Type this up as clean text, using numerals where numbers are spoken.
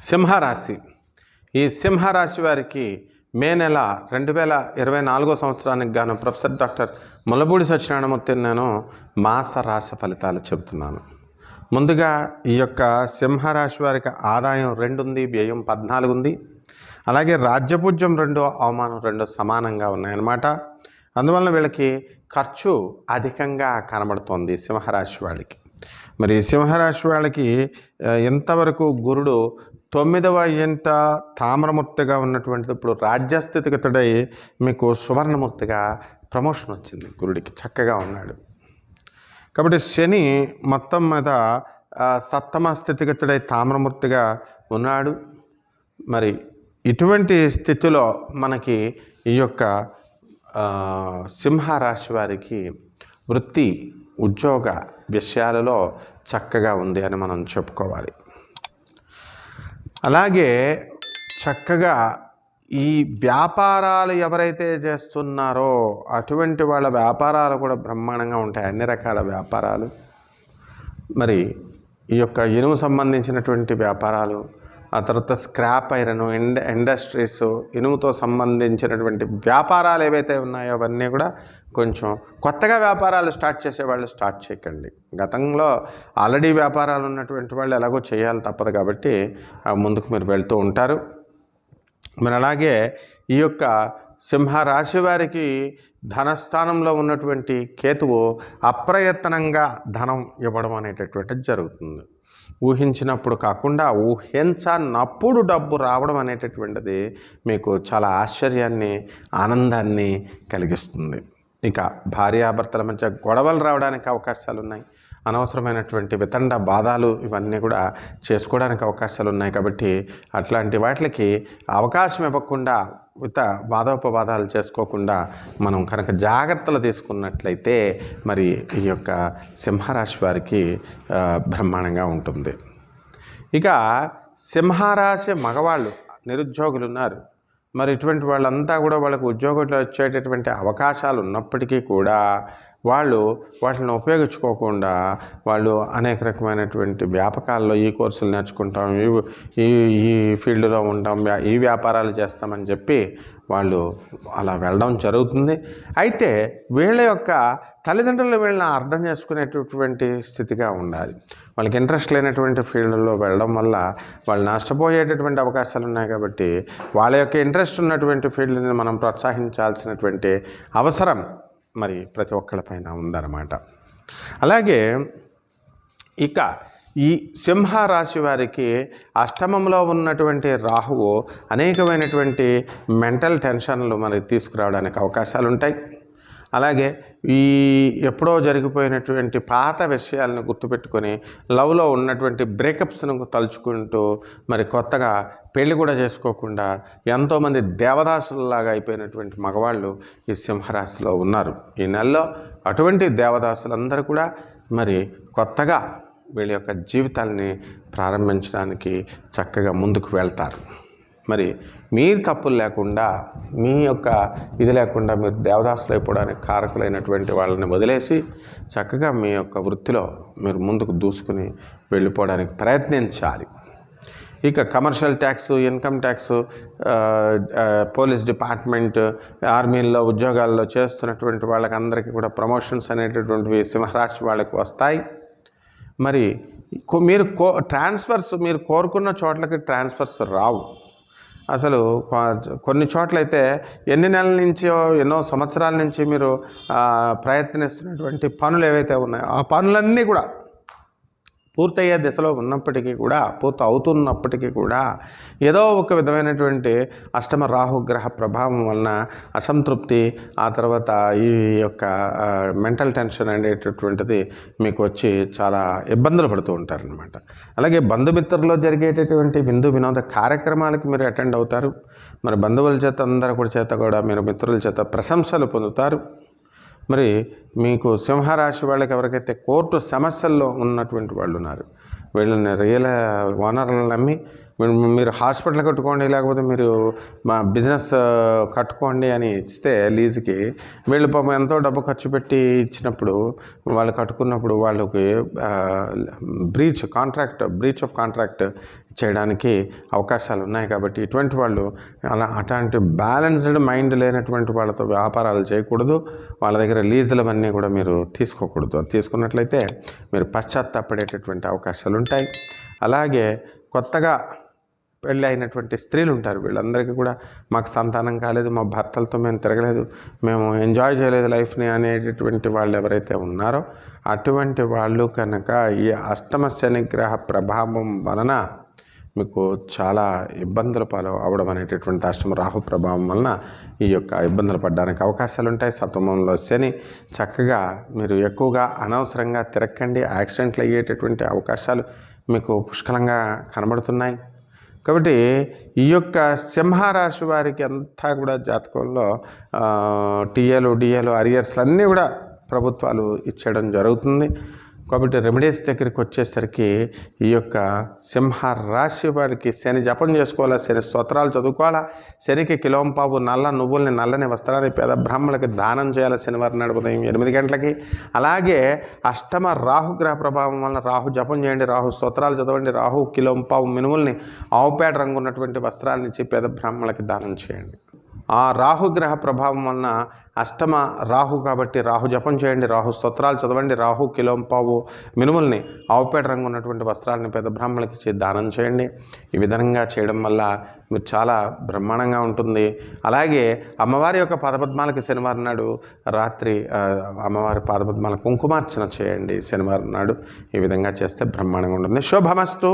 సింహరాశి. ఈ సింహరాశి వారికి మే నెల 2024 సంవత్సరానికి గాను ప్రొఫెసర్ డాక్టర్ ముల్లపూడి సత్యనారాయణమూర్తి నేను మాస రాశి ఫలితాలు చెబుతున్నాను. ముందుగా ఈ యొక్క సింహరాశి వారికి ఆదాయం 2 ఉంది, వ్యయం 14 ఉంది. అలాగే రాజ్యపూజ్యం 2, అవమానం 2 సమానంగా ఉన్నాయన్నమాట. అందువలన వీళ్ళకి ఖర్చు అధికంగా కనబడుతోంది సింహరాశి వాళ్ళకి. మరి సింహరాశి వాళ్ళకి ఎంతవరకు గురుడు 9వ ఇంట తామ్రమూర్తిగా ఉన్నటువంటిది ఇప్పుడు రాజ్యస్థితిగతుడై మీకు సువర్ణమూర్తిగా ప్రమోషన్ వచ్చింది. గురుడికి చక్కగా ఉన్నాడు కాబట్టి శని మొత్తం మీద సప్తమ స్థితిగతుడై తామ్రమూర్తిగా ఉన్నాడు. మరి ఇటువంటి స్థితిలో మనకి ఈ యొక్క సింహరాశి వారికి వృత్తి ఉద్యోగ విషయాలలో చక్కగా ఉంది అని మనం చెప్పుకోవాలి. అలాగే చక్కగా ఈ వ్యాపారాలు ఎవరైతే చేస్తున్నారో అటువంటి వాళ్ళ వ్యాపారాలు కూడా బ్రహ్మాండంగా ఉంటాయి. అన్ని రకాల వ్యాపారాలు, మరి ఈ యొక్క ఇనుము సంబంధించినటువంటి వ్యాపారాలు, ఆ తర్వాత స్క్రాప్ ఐరన్ ఇండస్ట్రీస్, ఇనుముతో సంబంధించినటువంటి వ్యాపారాలు ఏవైతే ఉన్నాయో అవన్నీ కూడా కొంచెం కొత్తగా వ్యాపారాలు స్టార్ట్ చేసేవాళ్ళు స్టార్ట్ చేయకండి. గతంలో ఆల్రెడీ వ్యాపారాలు ఉన్నటువంటి వాళ్ళు ఎలాగో చేయాలి తప్పదు కాబట్టి ముందుకు మీరు వెళ్తూ ఉంటారు. మరి అలాగే ఈ యొక్క సింహరాశి వారికి ధనస్థానంలో ఉన్నటువంటి కేతువు అప్రయత్నంగా ధనం ఇవ్వడం అనేటటువంటిది జరుగుతుంది. ఊహించినప్పుడు కాకుండా ఊహించనప్పుడు డబ్బు రావడం అనేటటువంటిది మీకు చాలా ఆశ్చర్యాన్ని, ఆనందాన్ని కలిగిస్తుంది. ఇక భార్యాభర్తల మధ్య గొడవలు రావడానికి అవకాశాలు ఉన్నాయి. అనవసరమైనటువంటి వితండ బాధలు ఇవన్నీ కూడా చేసుకోవడానికి అవకాశాలు ఉన్నాయి. కాబట్టి అట్లాంటి వాటికి అవకాశం ఇవ్వకుండా వాదోపవాదాలు చేసుకోకుండా మనం కనుక జాగ్రత్తలు తీసుకున్నట్లయితే మరి ఈ యొక్క సింహరాశి వారికి బ్రహ్మాండంగా ఉంటుంది. ఇక సింహరాశి మగవాళ్ళు నిరుద్యోగులు ఉన్నారు. మరి ఇటువంటి వాళ్ళంతా కూడా వాళ్ళకు ఉద్యోగాలు వచ్చేటటువంటి అవకాశాలు ఉన్నప్పటికీ కూడా వాళ్ళు వాటిని ఉపయోగించుకోకుండా వాళ్ళు అనేక రకమైనటువంటి వ్యాపకాల్లో ఈ కోర్సులు నేర్చుకుంటాం, ఈ ఫీల్డ్లో ఉంటాం, ఈ వ్యాపారాలు చేస్తామని చెప్పి వాళ్ళు అలా వెళ్ళడం జరుగుతుంది. అయితే వీళ్ళ యొక్క తల్లిదండ్రులు వీళ్ళని అర్థం చేసుకునేటటువంటి స్థితిగా ఉండాలి. వాళ్ళకి ఇంట్రెస్ట్ లేనటువంటి ఫీల్డ్లో వెళ్ళడం వల్ల వాళ్ళు నష్టపోయేటటువంటి అవకాశాలు ఉన్నాయి. కాబట్టి వాళ్ళ యొక్క ఇంట్రెస్ట్ ఉన్నటువంటి ఫీల్డ్ని మనం ప్రోత్సహించాల్సినటువంటి అవసరం మరి ప్రతి ఒక్కళ్ళపైన ఉందన్నమాట. అలాగే ఇక ఈ సింహరాశి వారికి అష్టమంలో ఉన్నటువంటి రాహువు అనేకమైనటువంటి మెంటల్ టెన్షన్లు మనకి తీసుకురావడానికి అవకాశాలు ఉంటాయి. అలాగే ఈ ఎప్పుడో జరిగిపోయినటువంటి పాత విషయాలను గుర్తుపెట్టుకొని లవ్లో ఉన్నటువంటి బ్రేకప్స్ను తలుచుకుంటూ మరి కొత్తగా పెళ్లి కూడా చేసుకోకుండా ఎంతోమంది దేవదాసులలాగా అయిపోయినటువంటి మగవాళ్ళు ఈ సింహరాశిలో ఉన్నారు. ఈ నెలలో అటువంటి దేవదాసులందరూ కూడా మరి కొత్తగా వీళ్ళ యొక్క జీవితాన్ని ప్రారంభించడానికి చక్కగా ముందుకు వెళ్తారు. మరి మీరు తప్పులు లేకుండా, మీ యొక్క ఇది లేకుండా మీరు దేవదాసులు అయిపోవడానికి కారకులైనటువంటి వాళ్ళని వదిలేసి చక్కగా మీ యొక్క వృత్తిలో మీరు ముందుకు దూసుకుని వెళ్ళిపోవడానికి ప్రయత్నించాలి. ఇక commercial tax, income tax, police department, ఆర్మీల్లో ఉద్యోగాల్లో చేస్తున్నటువంటి వాళ్ళకందరికీ కూడా ప్రమోషన్స్ అనేటటువంటివి సింహరాశి వాళ్ళకి వస్తాయి. మరి మీరు ట్రాన్స్ఫర్స్ మీరు కోరుకున్న చోట్లకి ట్రాన్స్ఫర్స్ రావు. అసలు కొన్ని చోట్లయితే ఎన్ని నెలల నుంచో ఎన్నో సంవత్సరాల నుంచి మీరు ప్రయత్నిస్తున్నటువంటి పనులు ఏవైతే ఉన్నాయో ఆ పనులన్నీ కూడా పూర్తయ్యే దిశలో ఉన్నప్పటికీ కూడా, పూర్తి అవుతున్నప్పటికీ కూడా ఏదో ఒక విధమైనటువంటి అష్టమ రాహుగ్రహ ప్రభావం వలన అసంతృప్తి, ఆ తర్వాత ఈ యొక్క మెంటల్ టెన్షన్ అనేటటువంటిది మీకు వచ్చి చాలా ఇబ్బందులు పడుతూ ఉంటారనమాట. అలాగే బంధుమిత్రుల్లో జరిగేటటువంటి విందు వినోద కార్యక్రమాలకు మీరు అటెండ్ అవుతారు. మరి బంధువుల చేత అందరి చేత కూడా మీరు మిత్రుల చేత ప్రశంసలు పొందుతారు. మరి మీకు సింహరాశి వాళ్ళకి ఎవరికైతే కోర్టు సమస్యల్లో ఉన్నటువంటి వాళ్ళు ఉన్నారు, వీళ్ళని రియల్ ఓనర్లను నమ్మి మీరు హాస్పిటల్ కట్టుకోండి, లేకపోతే మీరు మా బిజినెస్ కట్టుకోండి అని ఇస్తే లీజుకి, వీళ్ళు పాపం ఎంతో డబ్బు ఖర్చు పెట్టి ఇచ్చినప్పుడు, వాళ్ళు కట్టుకున్నప్పుడు వాళ్ళకి బ్రీచ్ ఆఫ్ కాంట్రాక్ట్ చేయడానికి అవకాశాలు ఉన్నాయి. కాబట్టి ఇటువంటి వాళ్ళు అట్లాంటి బ్యాలెన్స్డ్ మైండ్ లేనటువంటి వాళ్ళతో వ్యాపారాలు చేయకూడదు. వాళ్ళ దగ్గర లీజులవన్నీ కూడా మీరు తీసుకోకూడదు. తీసుకున్నట్లయితే మీరు పశ్చాత్తాపడేటటువంటి అవకాశాలు ఉంటాయి. అలాగే కొత్తగా పెళ్ళి అయినటువంటి స్త్రీలు ఉంటారు, వీళ్ళందరికీ కూడా మాకు సంతానం కాలేదు, మా భర్తలతో మేము తిరగలేదు, మేము ఎంజాయ్ చేయలేదు లైఫ్ని అనేటటువంటి వాళ్ళు ఎవరైతే ఉన్నారో అటువంటి వాళ్ళు కనుక ఈ అష్టమ శనిగ్రహ ప్రభావం వలన మీకు చాలా ఇబ్బందుల పాలు అవడం అనేటటువంటి అష్టమ రాహు ప్రభావం వలన ఈ యొక్క ఇబ్బందులు పడడానికి అవకాశాలు ఉంటాయి. సప్తమంలో శని, చక్కగా మీరు ఎక్కువగా అనవసరంగా తిరక్కండి, యాక్సిడెంట్లు అయ్యేటటువంటి అవకాశాలు మీకు పుష్కలంగా కనబడుతున్నాయి. కాబట్టి ఈ యొక్క సింహరాశి వారికి అంతా కూడా జాతకంలో డిఏలు అరియర్స్లు అన్నీ కూడా ప్రభుత్వాలు ఇచ్చేయడం జరుగుతుంది. కాబట్టి రెమెడీస్ దగ్గరికి వచ్చేసరికి ఈ యొక్క సింహరాశి వారికి శని జపం చేసుకోవాలా, శని స్తోత్రాలు చదువుకోవాలా, శనికి కిలోంపావు నల్ల నువ్వుల్ని, నల్లని వస్త్రాన్ని పేద బ్రాహ్మణులకి దానం చేయాలి శనివారం నాడు ఉదయం 8 గంటలకి. అలాగే అష్టమ రాహుగ్రహ ప్రభావం వలన రాహు జపం చేయండి, రాహు స్తోత్రాలు చదవండి, రాహు కిలోంపావు మినుముల్ని, ఆవుపేట రంగు ఉన్నటువంటి వస్త్రాలను ఇచ్చి పేద బ్రాహ్మణులకి దానం చేయండి. ఆ రాహుగ్రహ ప్రభావం వలన అష్టమ రాహు కాబట్టి రాహు జపం చేయండి, రాహు స్తోత్రాలు చదవండి, రాహు కిలోంపావు మినుముల్ని, ఆవుపేట రంగు ఉన్నటువంటి వస్త్రాలని పేద బ్రాహ్మణులకి ఇచ్చి దానం చేయండి. ఈ విధంగా చేయడం వల్ల మీరు చాలా బ్రహ్మాండంగా ఉంటుంది. అలాగే అమ్మవారి యొక్క పాదపద్మాలకి శనివారం నాడు రాత్రి అమ్మవారి పాదపద్మాల కుంకుమార్చన చేయండి శనివారం నాడు. ఈ విధంగా చేస్తే బ్రహ్మాండంగా ఉంటుంది. శుభమస్తు.